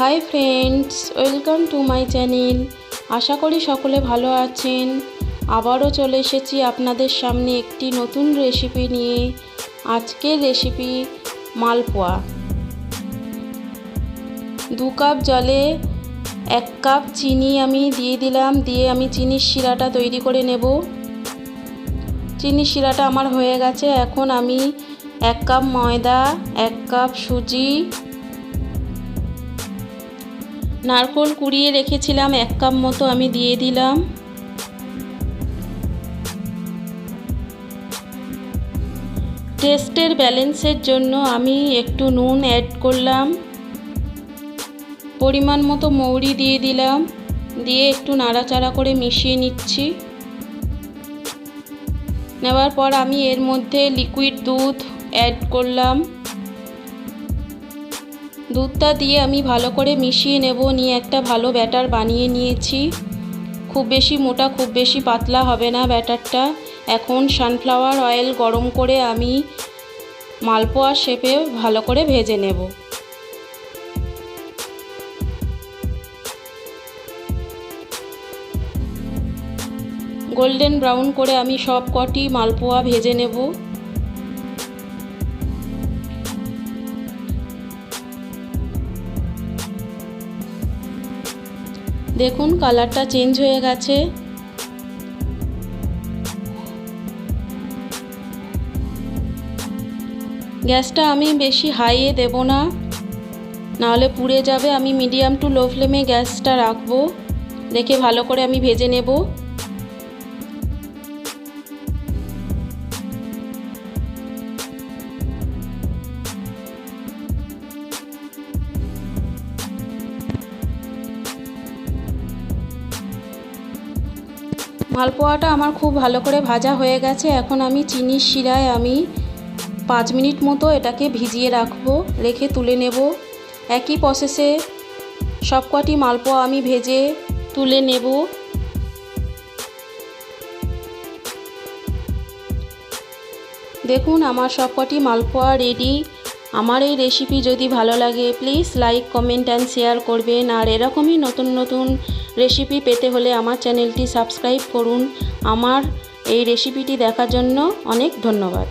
High friends, welcome to my channel. আশা করি সকলে ভালো আছেন। আবারও চলে এসেছি আপনাদের সামনে একটি নতুন রেসিপি নিয়ে। আজকের রেসিপি মালপোয়া। 2 কাপ জলে 1 কাপ চিনি আমি দিয়ে দিলাম। দিয়ে আমি চিনির শিরাটা তৈরি করে নেব। চিনির শিরাটা আমার হয়ে গেছে। এখন আমি 1 কাপ ময়দা, 1 কাপ সুজি, নারকেল কুড়িয়ে রেখেছিলাম 1 কাপ মতো আমি দিয়ে দিলাম। টেস্টের ব্যালেন্সের জন্য আমি একটু নুন অ্যাড করলাম। পরিমাণ মতো মৌরি দিয়ে দিলাম। দিয়ে একটু নাড়াচাড়া করে মিশিয়ে নিচ্ছি। নেওয়ার পর আমি এর মধ্যে লিকুইড দুধ অ্যাড করলাম। দুধটা দিয়ে আমি ভালো করে মিশিয়ে নেব। নিয়ে একটা ভালো ব্যাটার বানিয়ে নিয়েছি। খুব বেশি মোটা, খুব বেশি পাতলা হবে না ব্যাটারটা। এখন সানফ্লাওয়ার অয়েল গরম করে আমি মালপোয়া শেপে ভালো করে ভেজে নেব। গোল্ডেন ব্রাউন করে আমি সব কটি মালপোয়া ভেজে নেব। দেখুন কালারটা চেঞ্জ হয়ে গেছে। গ্যাসটা আমি বেশি হাইয়ে দেব না, নাহলে পুড়ে যাবে। আমি মিডিয়াম টু লো ফ্লেমে গ্যাসটা রাখবো। দেখে ভালো করে আমি ভেজে নেব। মালপোয়াটা আমার খুব ভালো করে ভাজা হয়ে গেছে। এখন আমি চিনির শিরায় আমি 5 মিনিট মতো এটাকে ভিজিয়ে রাখবো, রেখে তুলে নেব। একই প্রসেসে সবকটি মালপোয়া আমি ভেজে তুলে নেব। দেখুন আমার সবকটি মালপোয়া রেডি। আমার এই রেসিপি যদি ভালো লাগে please like, comment and share করবেন। আর এরকমই নতুন নতুন রেসিপি পেতে হলে আমার চ্যানেলটি সাবস্ক্রাইব করুন। আমার এই রেসিপিটি দেখার জন্য অনেক ধন্যবাদ।